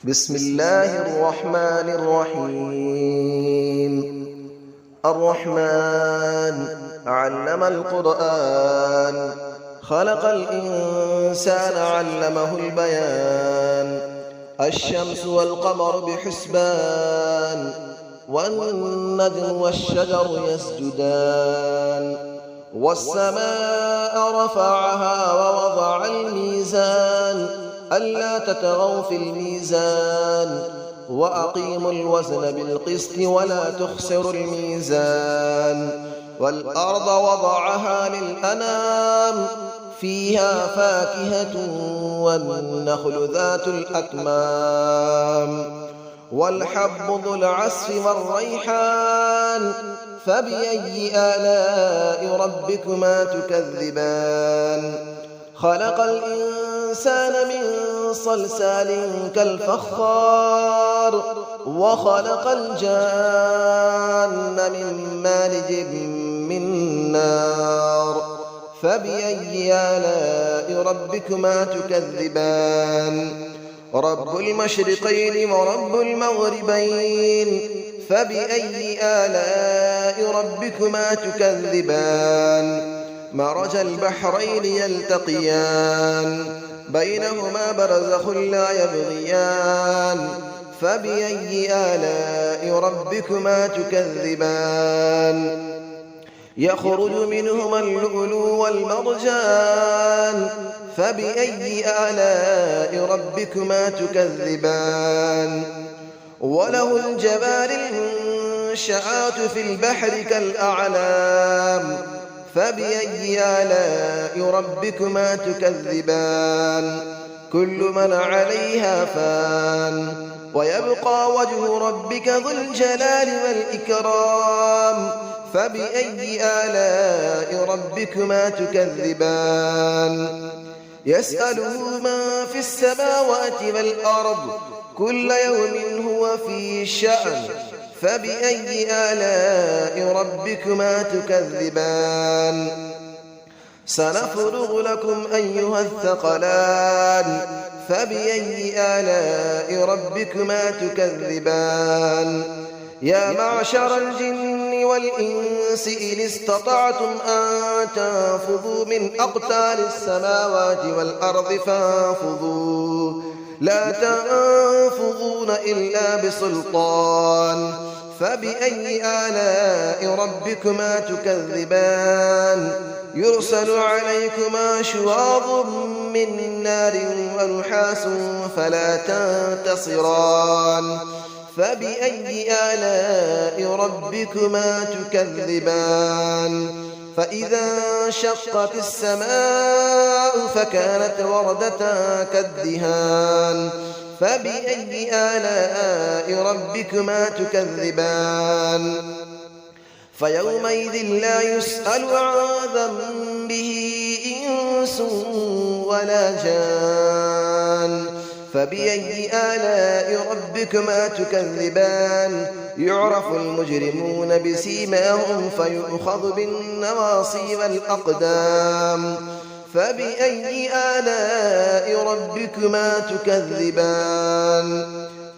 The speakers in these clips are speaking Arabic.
بسم الله الرحمن الرحيم. الرحمن علم القرآن، خلق الإنسان علمه البيان. الشمس والقمر بحسبان، والنجم والشجر يسجدان. والسماء رفعها ووضع الميزان، ألا تطغوا في الميزان، وأقيموا الوزن بالقسط ولا تخسروا الميزان. والأرض وضعها للأنام، فيها فاكهة والنخل ذات الأكمام. والحب ذو العصف والريحان، فبأي آلاء ربكما تكذبان. خلق الإنسان من صلصال كالفخار، وخلق الجان من مارج من نار. فبأي آلاء ربكما تكذبان. رب المشرقين ورب المغربين، فبأي آلاء ربكما تكذبان. مرج البحرين يلتقيان، بينهما برزخ لا يبغيان. فبأي آلاء ربكما تكذبان. يخرج منهما اللؤلؤ والمرجان، فبأي آلاء ربكما تكذبان. وله الجوار المنشآت في البحر كالأعلام، فبأي آلاء ربكما تكذبان. كل من عليها فان، ويبقى وجه ربك ذو الجلال والإكرام. فبأي آلاء ربكما تكذبان. يسأله من في السماوات والأرض، كل يوم هو في شأن. فبأي آلاء ربكما تكذبان. سنفرغ لكم أيها الثقلان، فبأي آلاء ربكما تكذبان. يا معشر الجن والإنس إن استطعتم أن تنفذوا من أقطار السماوات والأرض فانفذوا، لا تنفذون إلا بسلطان. فبأي آلاء ربكما تكذبان. يرسل عليكما شواظ من نار ونحاس فلا تنتصران. فبأي آلاء ربكما تكذبان. فإذا انشقت السماء فكانت وردة كالدهان. فبأي آلاء ربكما تكذبان. فيومئذ لا يسأل عن ذنبه إنس ولا جان. فبأي آلاء ربكما تكذبان. يعرف المجرمون بسيماهم فيؤخذ بالنواصي والأقدام. فبأي آلاء ربكما تكذبان.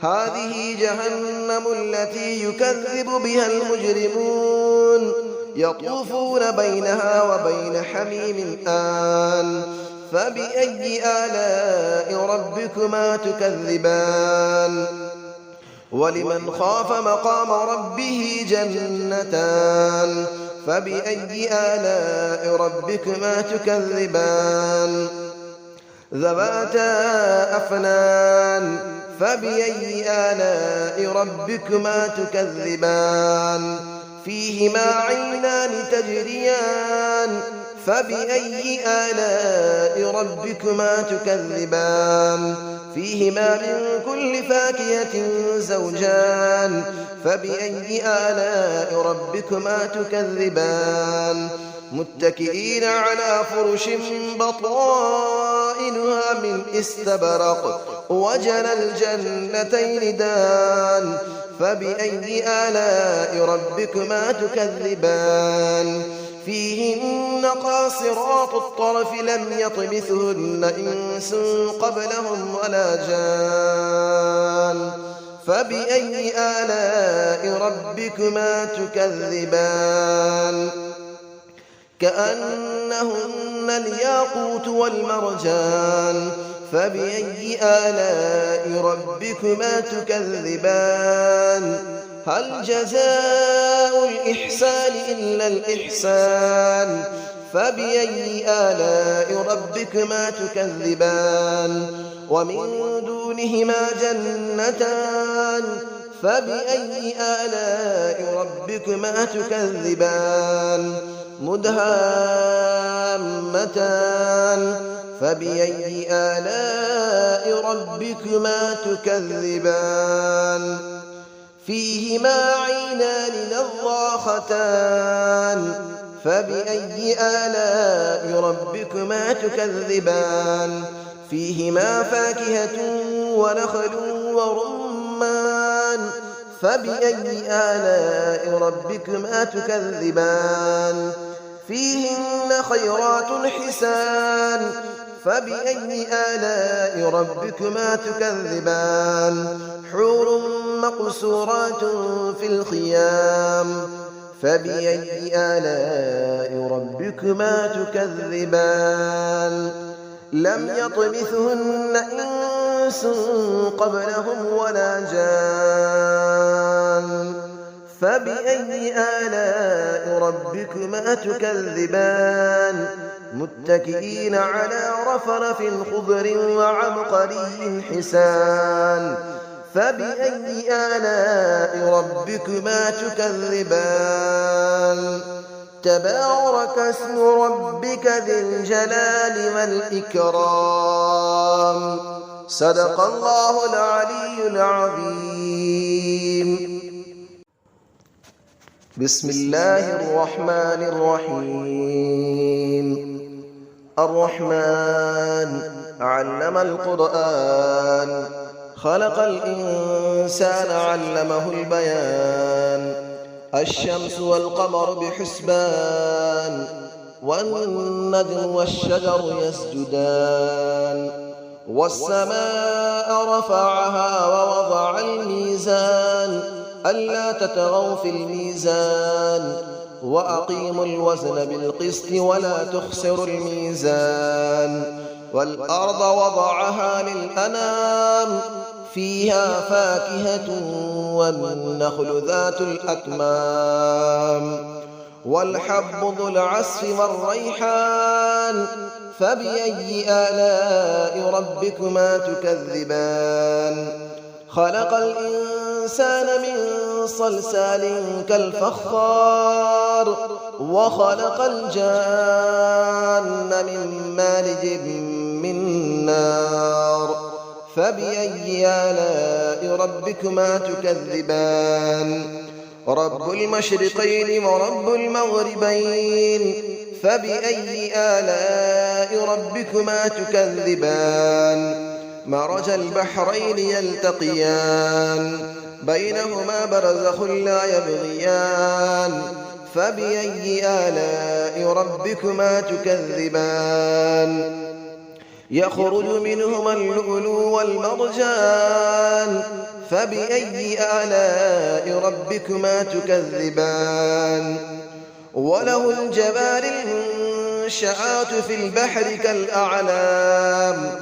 هذه جهنم التي يكذب بها المجرمون، يطوفون بينها وبين حميم آن. فبأي آلاء ربكما تكذبان. ولمن خاف مقام ربه جنتان. فبأي آلاء ربكما تكذبان. ذواتا أفنان. فبأي آلاء ربكما تكذبان. فيهما عينان تجريان. فبأي آلاء ربكما تكذبان. فيهما من كل فاكهة زوجان. فبأي آلاء ربكما تكذبان. متكئين على فرش بطائنها من استبرق، وجنى الجنتين دان. فبأي آلاء ربكما تكذبان. فيهن قاصرات الطرف لم يطمثهن إنس قبلهم ولا جان. فبأي آلاء ربكما تكذبان كأنهن الياقوت والمرجان فبأي آلاء ربكما تكذبان هل جزاء الإحسان إلا الإحسان فبأي آلاء ربكما تكذبان ومن دونهما جنتان فبأي آلاء ربكما تكذبان مدهامتان فبأي آلاء ربكما تكذبان فيهما عينان نضاختان فبأي آلاء ربكما تكذبان فيهما فاكهة ونخل ورمان فبأي آلاء ربكما تكذبان فيهن خيرات حسان فبأي آلاء ربكما تكذبان حور مقصورات في الخيام فبأي آلاء ربكما تكذبان لم يطمثهن إنس قبلهم ولا جان فبأي آلاء ربكما تكذبان متكئين على رفرف خضر وعبقري حسان فبأي آلاء ربكما تكذبان تبارك اسم ربك ذي الجلال والإكرام صدق الله العلي العظيم بسم الله الرحمن الرحيم الرحمن علم القرآن خلق الإنسان علمه البيان الشمس والقمر بحسبان والنجم والشجر يسجدان والسماء رفعها ووضع الميزان ألا تطغوا في الميزان وأقيموا الوزن بالقسط ولا تخسروا الميزان والأرض وضعها للأنام فيها فاكهة والنخل ذات الأكمام والحب ذو العصف والريحان فبأي آلاء ربكما تكذبان خلق الإنسان من صلصال كالفخار وخلق الجان من مارج من نار فبأي آلاء ربكما تكذبان رب المشرقين ورب المغربين فبأي آلاء ربكما تكذبان مرج البحرين يلتقيان بينهما برزخ لا يبغيان فبأي آلاء ربكما تكذبان يخرج منهما اللؤلؤ والمرجان فبأي آلاء ربكما تكذبان وله الجبال المنشآت في البحر كالأعلام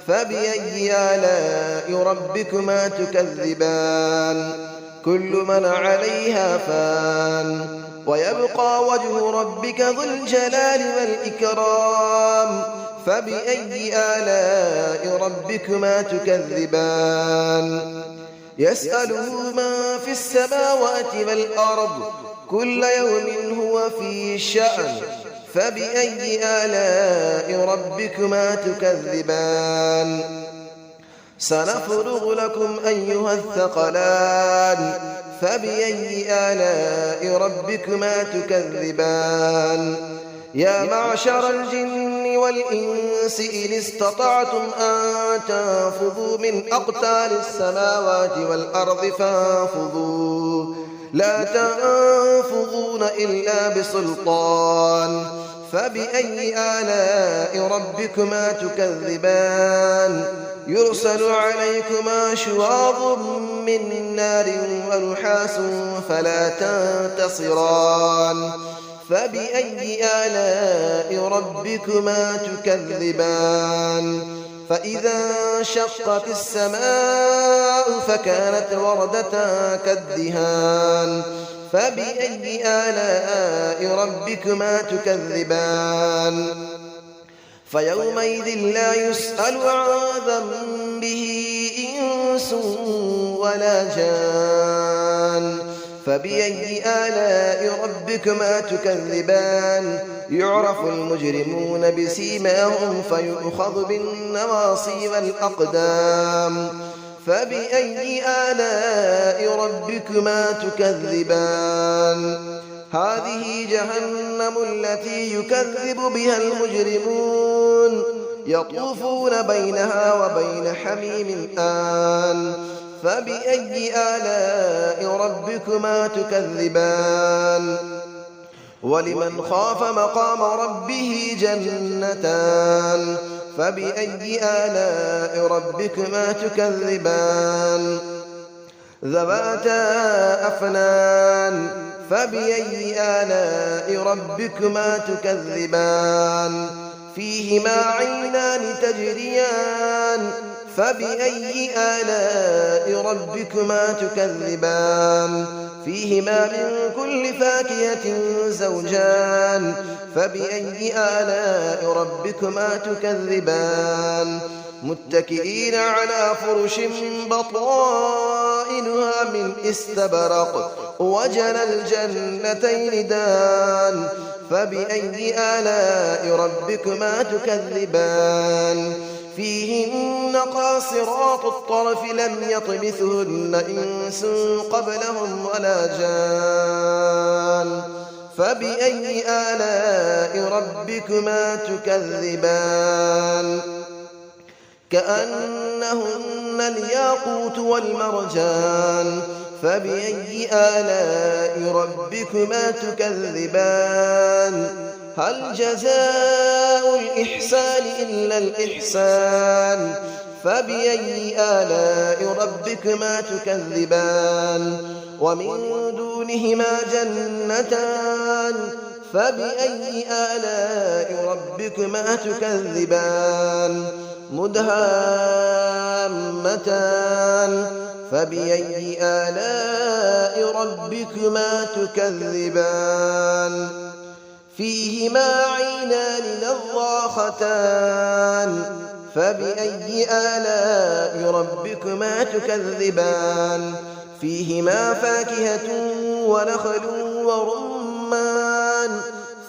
فبأي آلاء ربكما تكذبان كل من عليها فان ويبقى وجه ربك ذو الجلال والإكرام فبأي آلاء ربكما تكذبان يسأله من في السماوات والأرض كل يوم هو في شأن فبأي آلاء ربكما تكذبان سنفرغ لكم أيها الثقلان فبأي آلاء ربكما تكذبان يا معشر الجن والإنس إن استطعتم أن تنفذوا من أقطار السماوات والأرض فانفذوا لا تنفذون إلا بسلطان فبأي آلاء ربكما تكذبان يرسل عليكما شواظ من نار ونحاس فلا تنتصران فبأي آلاء ربكما تكذبان فإذا انشقت السماء فكانت وردة كالدهان فبأي آلاء ربكما تكذبان فيومئذ لا يسأل عن ذنبه إنس ولا جان فبأي آلاء ربكما تكذبان يعرف المجرمون بسيماهم فيؤخذ بالنواصي والأقدام فبأي آلاء ربكما تكذبان هذه جهنم التي يكذب بها المجرمون يطوفون بينها وبين حميم آن فبأي آلاء ربكما تكذبان ولمن خاف مقام ربه جنتان فبأي آلاء ربكما تكذبان ذواتا أفنان فبأي آلاء ربكما تكذبان فيهما عينان تجريان فبأي آلاء ربكما تكذبان فيهما من كل فاكهة زوجان فبأي آلاء ربكما تكذبان متكئين على فرش بطائنها من استبرق وجنى الجنتين دان فبأي آلاء ربكما تكذبان فيهن قاصرات الطرف لم يطمثهن إنس قبلهم ولا جان فبأي آلاء ربكما تكذبان كأنهن الياقوت والمرجان فبأي آلاء ربكما تكذبان هل جزاء الإحسان إلا الإحسان فبأي آلاء ربكما تكذبان ومن دونهما جنتان فبأي آلاء ربكما تكذبان مدهامتان فبأي آلاء ربكما تكذبان فيهما عينان نضاختان فبأي آلاء ربكما تكذبان فيهما فاكهة ونخل ورمان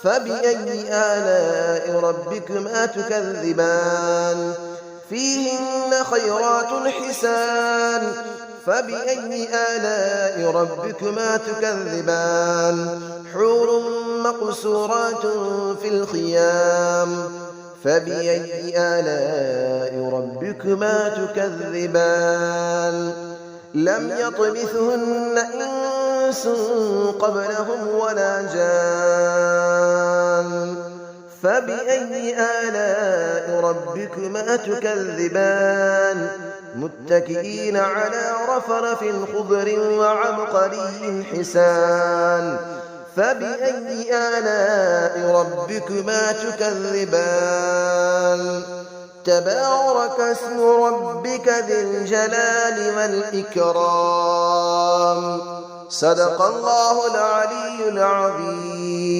فبأي آلاء ربكما تكذبان فيهن خيرات حسان فبأي آلاء ربكما تكذبان حور مقصورات في الخيام فبأي آلاء ربكما تكذبان لم يطمثهن إنس قبلهم ولا جان فبأي آلاء ربكما تكذبان متكئين على رفرف خضر وعبقري حسان فبأي آلاء ربكما تكذبان تبارك اسم ربك ذي الجلال والإكرام صدق الله العلي العظيم.